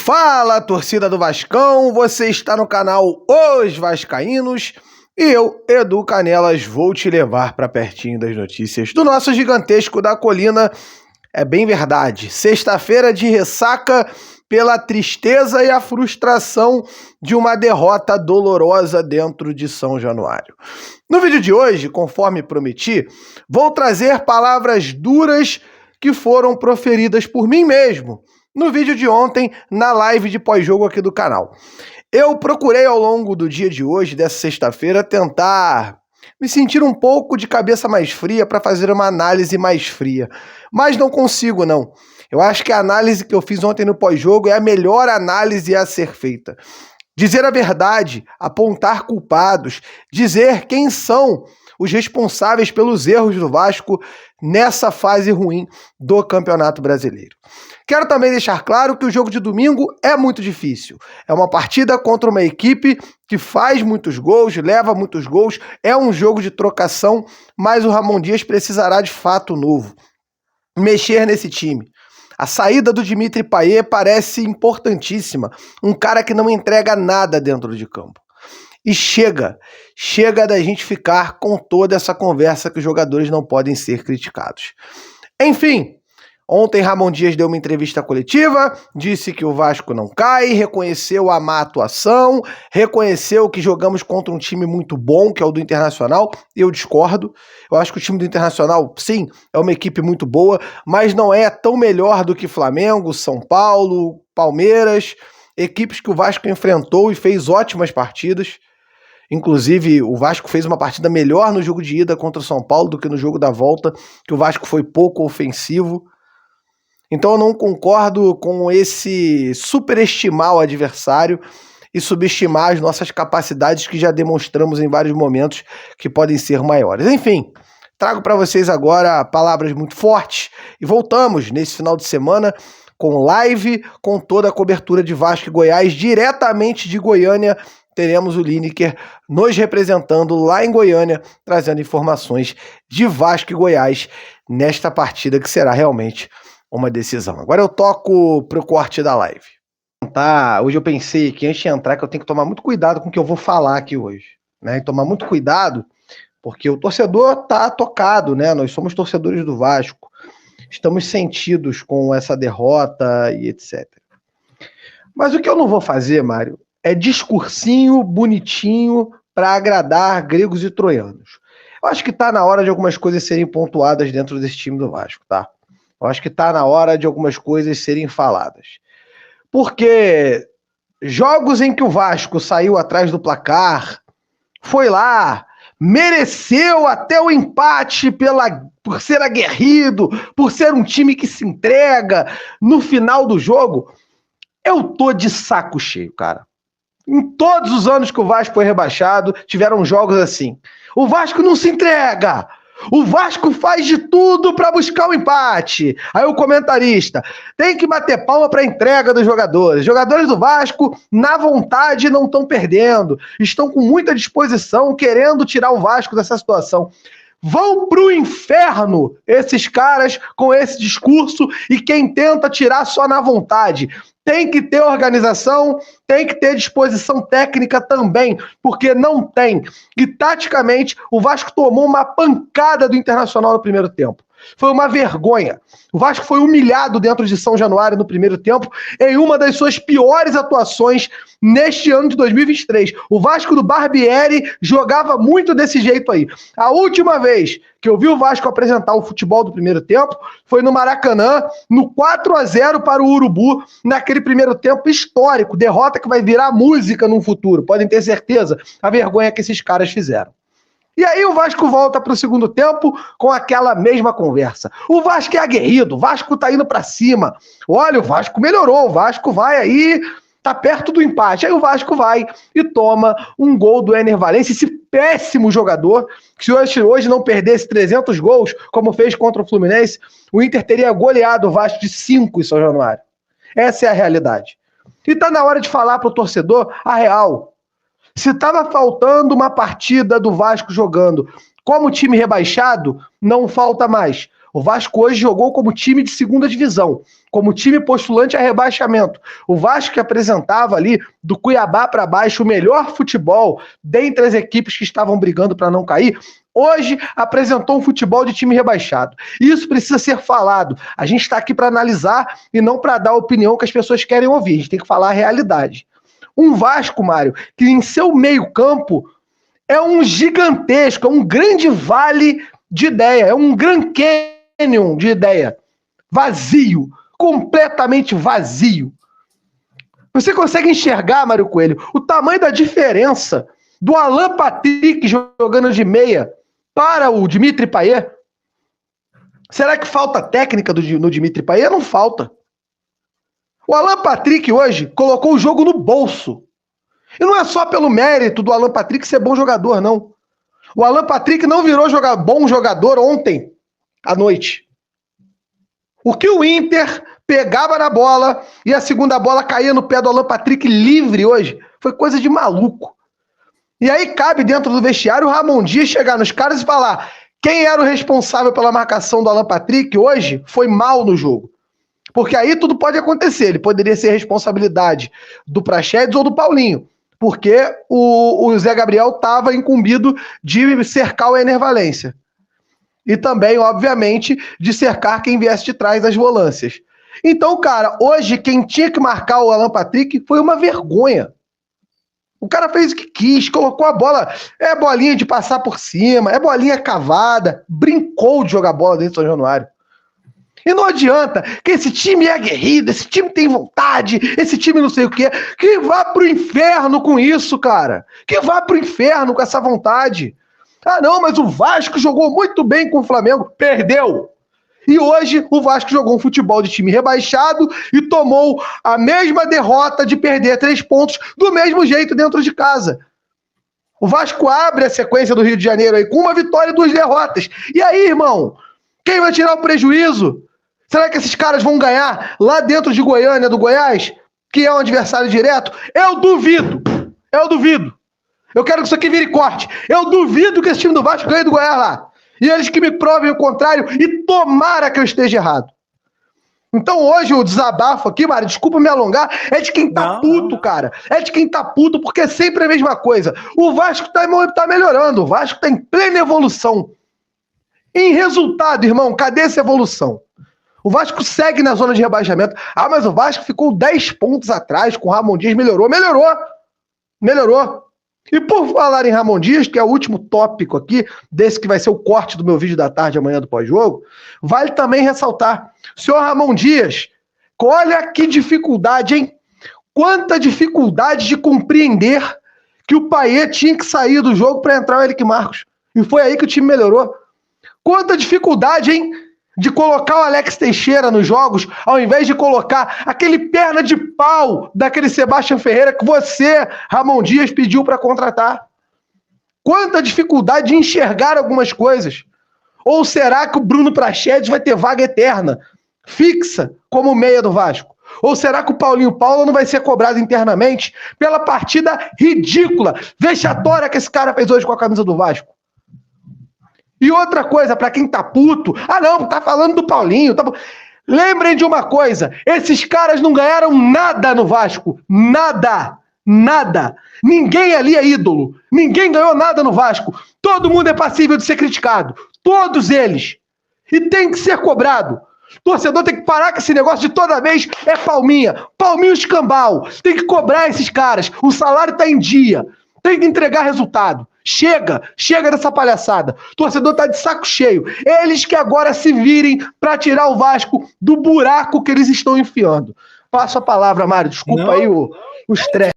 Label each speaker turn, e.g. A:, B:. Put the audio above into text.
A: Fala, torcida do Vascão, você está no canal Os Vascaínos e eu, Edu Canelas, vou te levar para pertinho das notícias do nosso gigantesco da colina. É bem verdade, sexta-feira de ressaca pela tristeza e a frustração de uma derrota dolorosa dentro de São Januário. No vídeo de hoje, conforme prometi, vou trazer palavras duras que foram proferidas por mim mesmo no vídeo de ontem, na live de pós-jogo aqui do canal. Eu procurei ao longo do dia de hoje, dessa sexta-feira, tentar me sentir um pouco de cabeça mais fria para fazer uma análise mais fria. Mas não consigo, não. Eu acho que a análise que eu fiz ontem no pós-jogo é a melhor análise a ser feita. Dizer a verdade, apontar culpados, dizer quem são os responsáveis pelos erros do Vasco nessa fase ruim do Campeonato Brasileiro. Quero também deixar claro que o jogo de domingo é muito difícil. É uma partida contra uma equipe que faz muitos gols, leva muitos gols, é um jogo de trocação, mas o Ramon Dias precisará de fato novo. Mexer nesse time. A saída do Dimitri Payet parece importantíssima, um cara que não entrega nada dentro de campo. E chega da gente ficar com toda essa conversa que os jogadores não podem ser criticados. Enfim, ontem Ramon Dias deu uma entrevista coletiva, disse que o Vasco não cai, reconheceu a má atuação, reconheceu que jogamos contra um time muito bom, que é o do Internacional. Eu discordo, eu acho que o time do Internacional, sim, é uma equipe muito boa, mas não é tão melhor do que Flamengo, São Paulo, Palmeiras, equipes que o Vasco enfrentou e fez ótimas partidas. Inclusive, o Vasco fez uma partida melhor no jogo de ida contra o São Paulo do que no jogo da volta, que o Vasco foi pouco ofensivo. Então eu não concordo com esse superestimar o adversário e subestimar as nossas capacidades que já demonstramos em vários momentos que podem ser maiores. Enfim, trago para vocês agora palavras muito fortes e voltamos nesse final de semana com live, com toda a cobertura de Vasco e Goiás, diretamente de Goiânia. Teremos o Lineker nos representando lá em Goiânia, trazendo informações de Vasco e Goiás nesta partida que será realmente uma decisão. Agora eu toco pro corte da live. Hoje eu pensei que antes de entrar que eu tenho que tomar muito cuidado com o que eu vou falar aqui hoje, né? E tomar muito cuidado porque o torcedor tá tocado, né? Nós somos torcedores do Vasco, estamos sentidos com essa derrota e etc. Mas o que eu não vou fazer, Mário, é discursinho bonitinho para agradar gregos e troianos. Eu acho que tá na hora de algumas coisas serem pontuadas dentro desse time do Vasco, tá? Eu acho que tá na hora de algumas coisas serem faladas. Porque jogos em que o Vasco saiu atrás do placar, foi lá, mereceu até o empate por ser aguerrido, por ser um time que se entrega no final do jogo, eu tô de saco cheio, cara. Em todos os anos que o Vasco foi rebaixado, tiveram jogos assim. O Vasco não se entrega! O Vasco faz de tudo para buscar o empate. Aí o comentarista, tem que bater palma para a entrega dos jogadores. Os jogadores do Vasco, na vontade, não estão perdendo. Estão com muita disposição, querendo tirar o Vasco dessa situação. Vão pro inferno esses caras com esse discurso e quem tenta tirar só na vontade. Tem que ter organização, tem que ter disposição técnica também, porque não tem. E taticamente, o Vasco tomou uma pancada do Internacional no primeiro tempo. Foi uma vergonha. O Vasco foi humilhado dentro de São Januário no primeiro tempo em uma das suas piores atuações neste ano de 2023. O Vasco do Barbieri jogava muito desse jeito aí. A última vez que eu vi o Vasco apresentar o futebol do primeiro tempo foi no Maracanã, no 4-0 para o Urubu, naquele primeiro tempo histórico, derrota que vai virar música no futuro, podem ter certeza, a vergonha que esses caras fizeram. E aí o Vasco volta para o segundo tempo com aquela mesma conversa. O Vasco é aguerrido, o Vasco tá indo para cima. Olha, o Vasco melhorou, o Vasco vai aí, tá perto do empate. Aí o Vasco vai e toma um gol do Ener Valencia, esse péssimo jogador, que se hoje não perdesse 300 gols, como fez contra o Fluminense, o Inter teria goleado o Vasco de 5 em São Januário. Essa é a realidade. E tá na hora de falar pro torcedor a real. Se estava faltando uma partida do Vasco jogando como time rebaixado, não falta mais. O Vasco hoje jogou como time de segunda divisão, como time postulante a rebaixamento. O Vasco que apresentava ali, do Cuiabá para baixo, o melhor futebol dentre as equipes que estavam brigando para não cair, hoje apresentou um futebol de time rebaixado. Isso precisa ser falado. A gente está aqui para analisar e não para dar a opinião que as pessoas querem ouvir. A gente tem que falar a realidade. Um Vasco, Mário, que em seu meio-campo é um gigantesco, é um grande vale de ideia, é um Grand Canyon de ideia. Vazio, completamente vazio. Você consegue enxergar, Mário Coelho, o tamanho da diferença do Alan Patrick jogando de meia para o Dimitri Payet? Será que falta técnica no Dimitri Payet? Não falta. O Alan Patrick hoje colocou o jogo no bolso. E não é só pelo mérito do Alan Patrick ser bom jogador, não. O Alan Patrick não virou bom jogador ontem à noite. O que o Inter pegava na bola e a segunda bola caía no pé do Alan Patrick livre hoje foi coisa de maluco. E aí cabe dentro do vestiário o Ramon Dias chegar nos caras e falar: quem era o responsável pela marcação do Alan Patrick hoje foi mal no jogo. Porque aí tudo pode acontecer. Ele poderia ser responsabilidade do Praxedes ou do Paulinho. Porque o Zé Gabriel estava incumbido de cercar o Ener Valencia. E também, obviamente, de cercar quem viesse de trás das volâncias. Então, cara, hoje quem tinha que marcar o Alan Patrick foi uma vergonha. O cara fez o que quis, colocou a bola, é bolinha de passar por cima, é bolinha cavada, brincou de jogar bola dentro do São Januário. E não adianta, que esse time é aguerrido, esse time tem vontade, esse time não sei o quê, que vá pro inferno com isso, cara. Que vá pro inferno com essa vontade. Ah não, mas o Vasco jogou muito bem com o Flamengo, perdeu. E hoje o Vasco jogou um futebol de time rebaixado e tomou a mesma derrota de perder 3 pontos do mesmo jeito dentro de casa. O Vasco abre a sequência do Rio de Janeiro aí com uma vitória e 2 derrotas. E aí, irmão, quem vai tirar o prejuízo? Será que esses caras vão ganhar lá dentro de Goiânia, do Goiás, que é um adversário direto? Eu duvido. Eu quero que isso aqui vire corte. Eu duvido que esse time do Vasco ganhe do Goiás lá. E eles que me provem o contrário e tomara que eu esteja errado. Então hoje o desabafo aqui, Mário, desculpa me alongar, é de quem tá puto, cara. É de quem tá puto porque é sempre a mesma coisa. O Vasco tá melhorando, o Vasco tá em plena evolução. Em resultado, irmão, cadê essa evolução? O Vasco segue na zona de rebaixamento. Ah, mas o Vasco ficou 10 pontos atrás com o Ramon Dias. Melhorou. E por falar em Ramon Dias, que é o último tópico aqui, desse que vai ser o corte do meu vídeo da tarde amanhã do pós-jogo, vale também ressaltar. Senhor Ramon Dias, olha que dificuldade, hein? Quanta dificuldade de compreender que o Payet tinha que sair do jogo para entrar o Eric Marcos. E foi aí que o time melhorou. Quanta dificuldade, hein? De colocar o Alex Teixeira nos jogos, ao invés de colocar aquele perna de pau daquele Sebastião Ferreira que você, Ramon Dias, pediu para contratar. Quanta dificuldade de enxergar algumas coisas. Ou será que o Bruno Praxedes vai ter vaga eterna, fixa, como meia do Vasco? Ou será que o Paulinho Paulo não vai ser cobrado internamente pela partida ridícula, vexatória que esse cara fez hoje com a camisa do Vasco? E outra coisa, pra quem tá puto, não, tá falando do Paulinho, lembrem de uma coisa, esses caras não ganharam nada no Vasco, nada, ninguém ali é ídolo, ninguém ganhou nada no Vasco, todo mundo é passível de ser criticado, todos eles, e tem que ser cobrado. Torcedor tem que parar com esse negócio de toda vez é palminho escambau, tem que cobrar esses caras, o salário tá em dia, tem que entregar resultado. Chega dessa palhaçada. O torcedor tá de saco cheio. Eles que agora se virem para tirar o Vasco do buraco que eles estão enfiando. Passo a palavra, Mário. Desculpa aí o estresse.